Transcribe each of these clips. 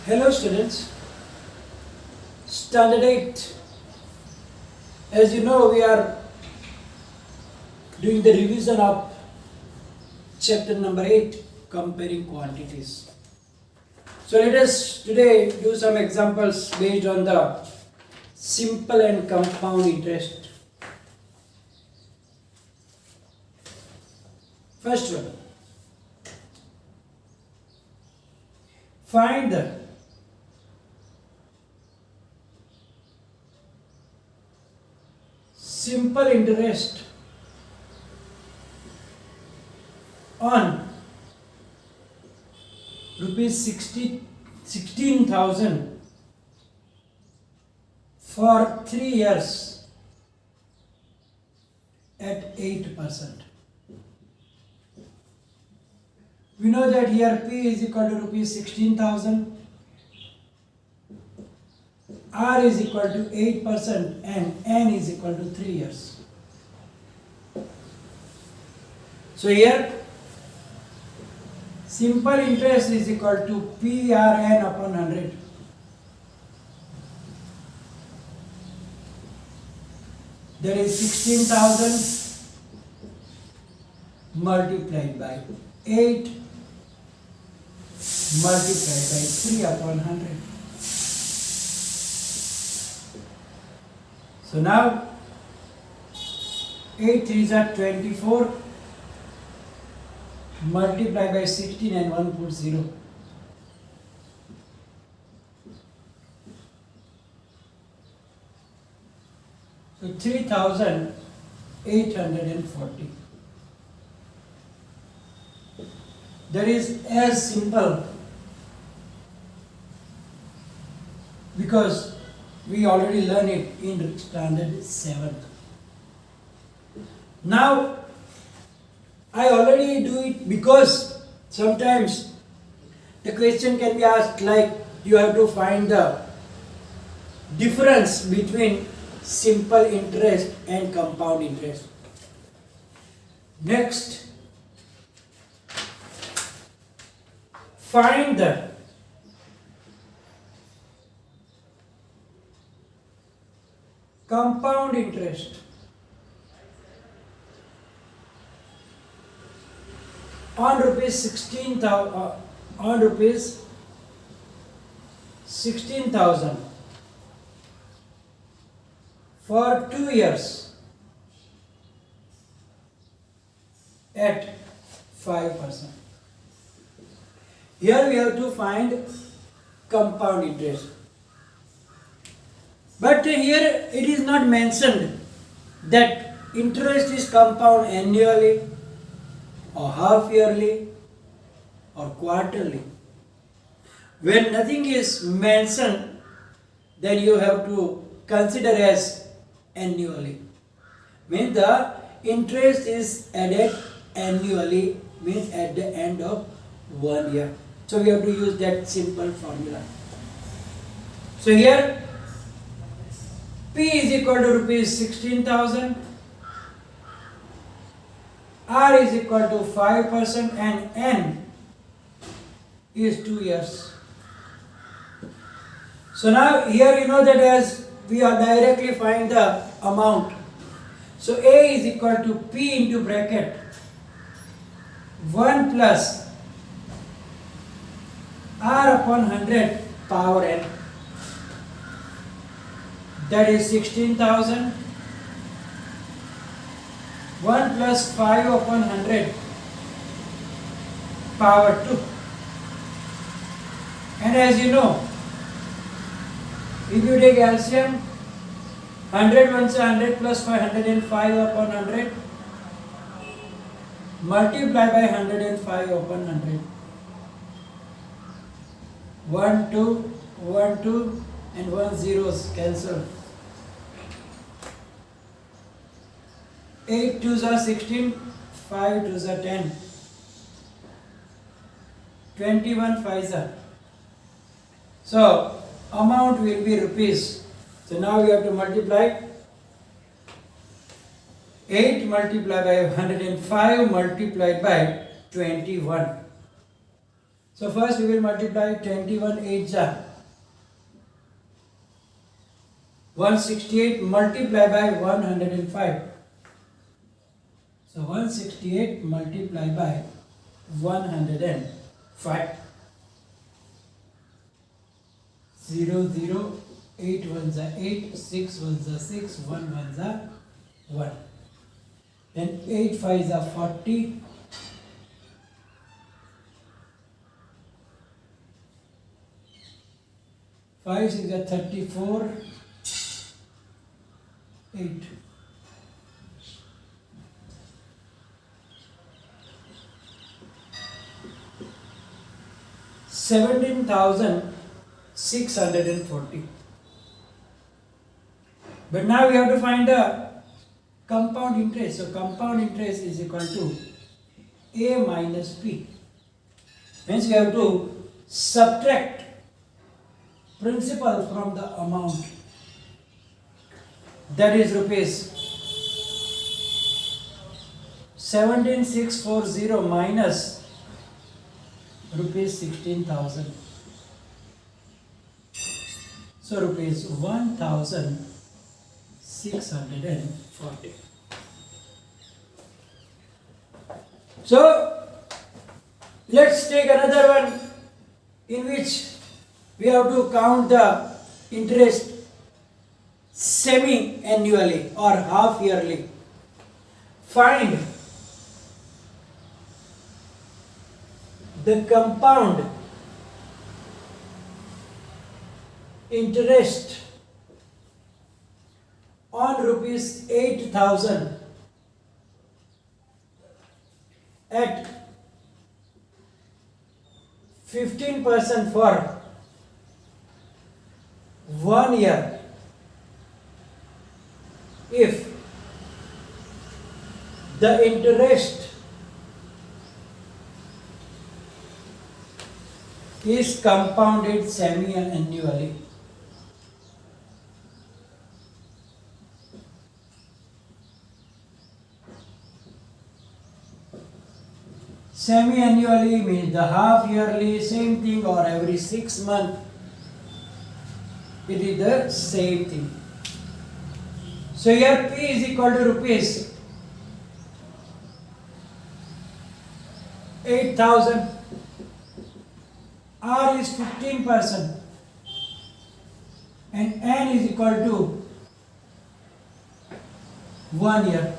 Hello students, Standard 8. As you know, we are doing the revision of chapter number 8, comparing quantities. So let us today do some examples based on the simple and compound interest. First one, find the simple interest on rupees 16,000 for 3 years at 8%. We know that here P is equal to rupees 16,000, R is equal to 8% and N is equal to 3 years. So here simple interest is equal to PRN upon 100. That is 16,000 multiplied by 8 multiplied by 3 upon 100. So now 8 3s are 24 multiplied by 16 and 1 put 0. So 3,840. That is as simple because we already learned it in standard 7. Now I already do it because sometimes the question can be asked like you have to find the difference between simple interest and compound interest. Next, find the compound interest on rupees 16,000 for 2 years at 5%. Here we have to find compound interest. But here it is not mentioned that interest is compound annually or half yearly or quarterly. When nothing is mentioned, then you have to consider as annually. Means the interest is added annually, means at the end of 1 year. So we have to use that simple formula. So here P is equal to rupees 16,000, R is equal to 5% and N is 2 years. So now here you know that as we are directly find the amount. So A is equal to P into bracket 1 plus R upon 100 power N. That is 16,000. 1 plus 5 upon 100 power 2. And as you know, if you take LCM, 100 once 100 plus 505 upon 100 multiply by 105 upon 100. 1 2 1 2 and 1 zeros cancel. 8 2s are 16, 5 2s are 10, 21 5s are. So amount will be rupees. So now we have to multiply 8 multiplied by 105 multiplied by 21. So first we will multiply 21 8 ja 168 multiply by 105. So 168 multiply by 105. 0 0 8 ones are 8, 6 ones are 6, 1 ones are 1. Then 8 5s are 40. 5 6 are 34. 8. $17,640. But now we have to find the compound interest. So compound interest is equal to A minus P. Means we have to subtract principal from the amount. That is rupees 17,640 minus rupees 16,000. So rupees 1,640. So let's take another one in which we have to count the interest semi-annually or half-yearly. Find the compound interest on rupees 8,000 at 15% for 1 year if the interest is compounded semi-annually. Semi-annually means the half yearly, same thing, or every 6 months. It is the same thing. So here P is equal to rupees 8,000. R is 15% and N is equal to 1 year.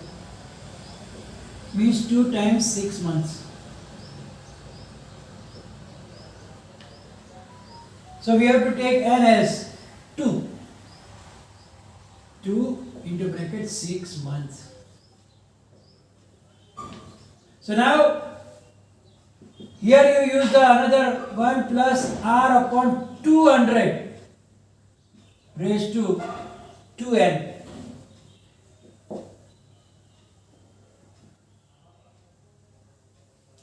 Means 2 times 6 months. So we have to take N as 2. 2 into bracket 6 months. So now here you use the another 1 plus R upon 200 raised to 2N.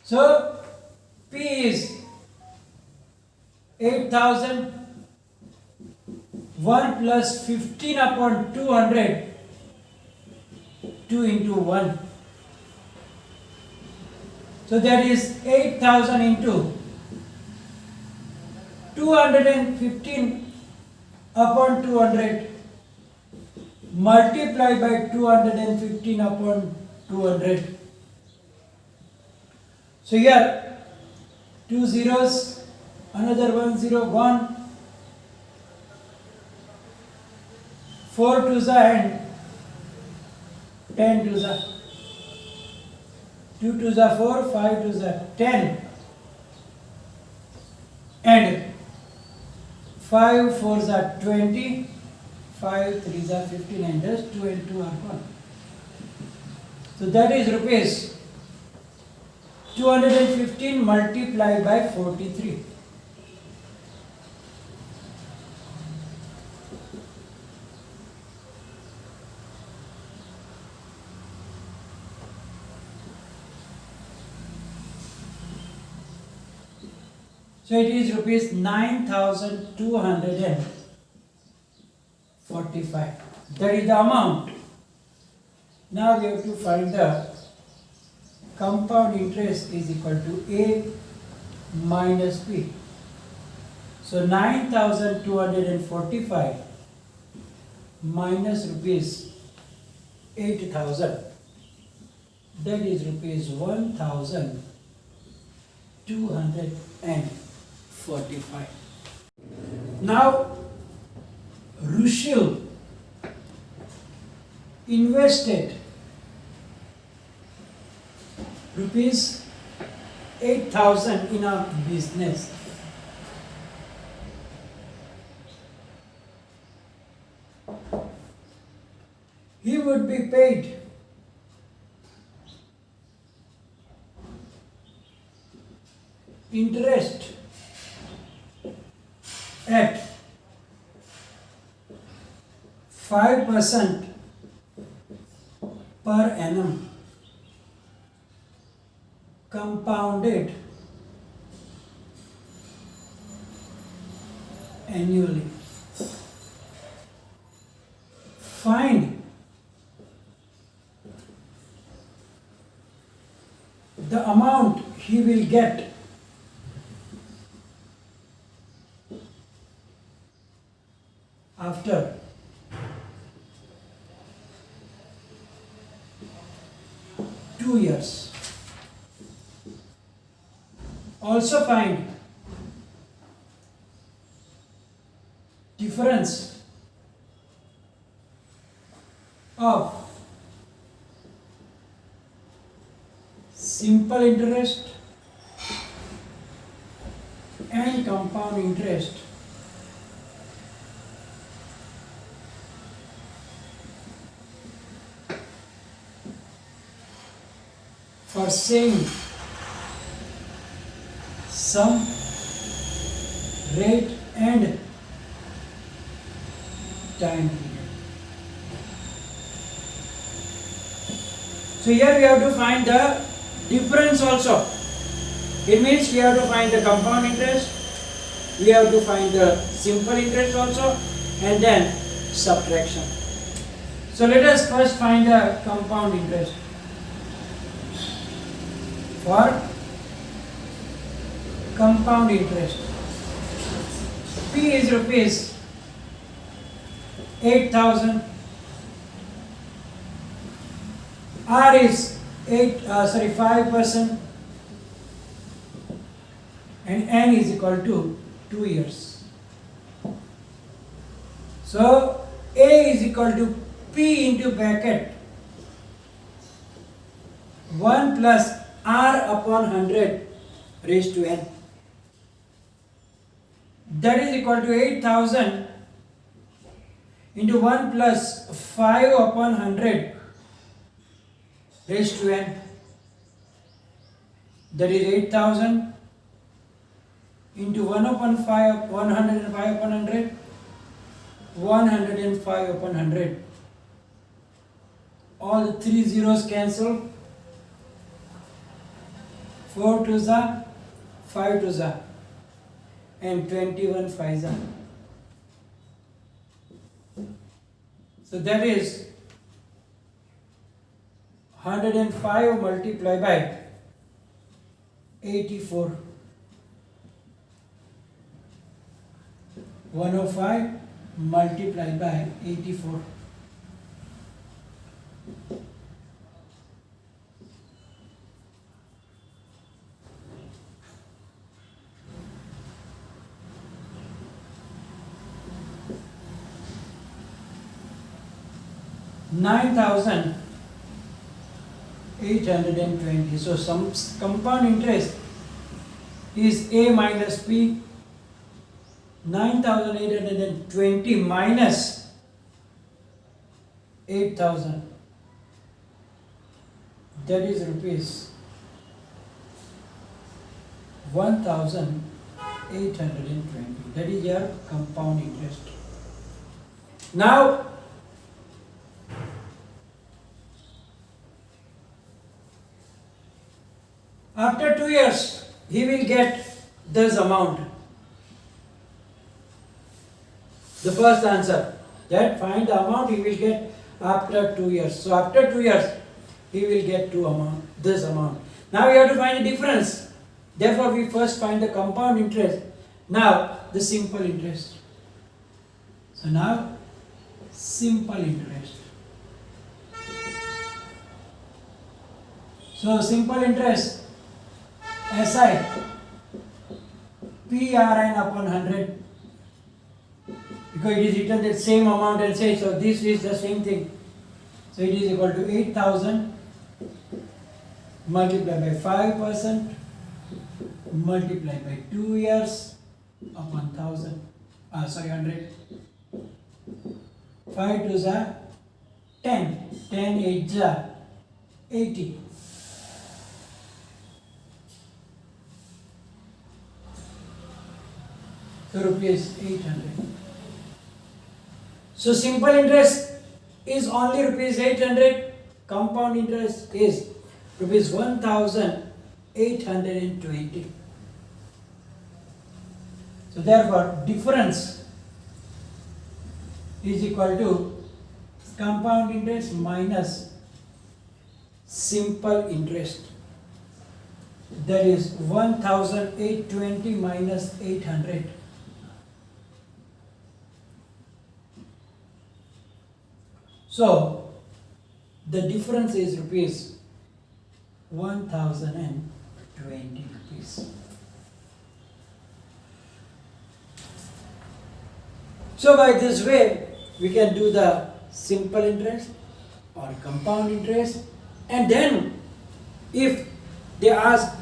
So P is 8,000. 1 plus 15 upon 200, 2 into 1. So that is 8,000 into 215 upon 200 multiply by 215 upon 200. So here 2 zeros, another 1 0 gone. 4 twos are and 10 twos are. 2 twos are 4, 5 twos are 10. And 5 fours are 20, 5 threes are 15, and thus 2 and 2 are 1. So that is rupees 215 multiplied by 43. So it is rupees 9,245. That is the amount. Now we have to find the compound interest is equal to A minus P. So 9,245 minus rupees 8,000, that is rupees 1,245. Now Rushil invested rupees 8,000 in a business. He would be paid interest at 5% per annum, compounded annually. Find the amount he will get after 2 years. Also find difference of simple interest and compound interest for same sum, rate and time period. So here we have to find the difference also. It means we have to find the compound interest, we have to find the simple interest also, and then subtraction. So let us first find the compound interest. For compound interest, P is rupees 8,000, R is 5%, and N is equal to 2 years. So A is equal to P into bracket 1 plus R upon 100 raised to N. That is equal to 8,000 into 1 plus 5 upon 100 raised to N. That is 8,000 into 1 upon 5, 105 upon 100, 105 upon 100. All the 3 zeros cancel. 4 to the 5 to the and 21 5 the. So that is 105 multiplied by 84. 105 multiplied by 84. $9,820. So some compound interest is A minus P. 9,820 minus 8,000. That is rupees 1,820. That is your compound interest. Now after 2 years, he will get this amount. The first answer, that find the amount he will get after 2 years. So after 2 years, he will get this amount. Now we have to find the difference. Therefore, we first find the compound interest. Now, the simple interest. So now, simple interest. So, simple interest, SI, PRN upon 100. Because it is written the same amount and say, so this is the same thing. So, it is equal to 8,000 multiplied by 5%. Multiplied by 2 years upon 100. 5 2s are 10. 10 8s are 80. So rupees 800. So simple interest is only rupees 800. Compound interest is rupees 1,820. So therefore, difference is equal to compound interest minus simple interest. That is 1,820 minus 800. So the difference is rupees 1,020 rupees. So by this way, we can do the simple interest or compound interest, and then if they ask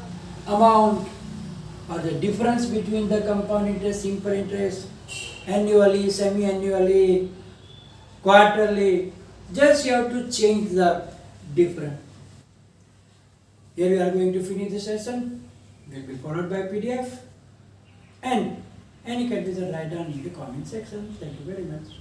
amount or the difference between the compound interest, simple interest, annually, semi-annually, quarterly, just you have to change the difference. Here we are going to finish the session. Will be followed by PDF, and any confusion write down in the comment section. Thank you very much.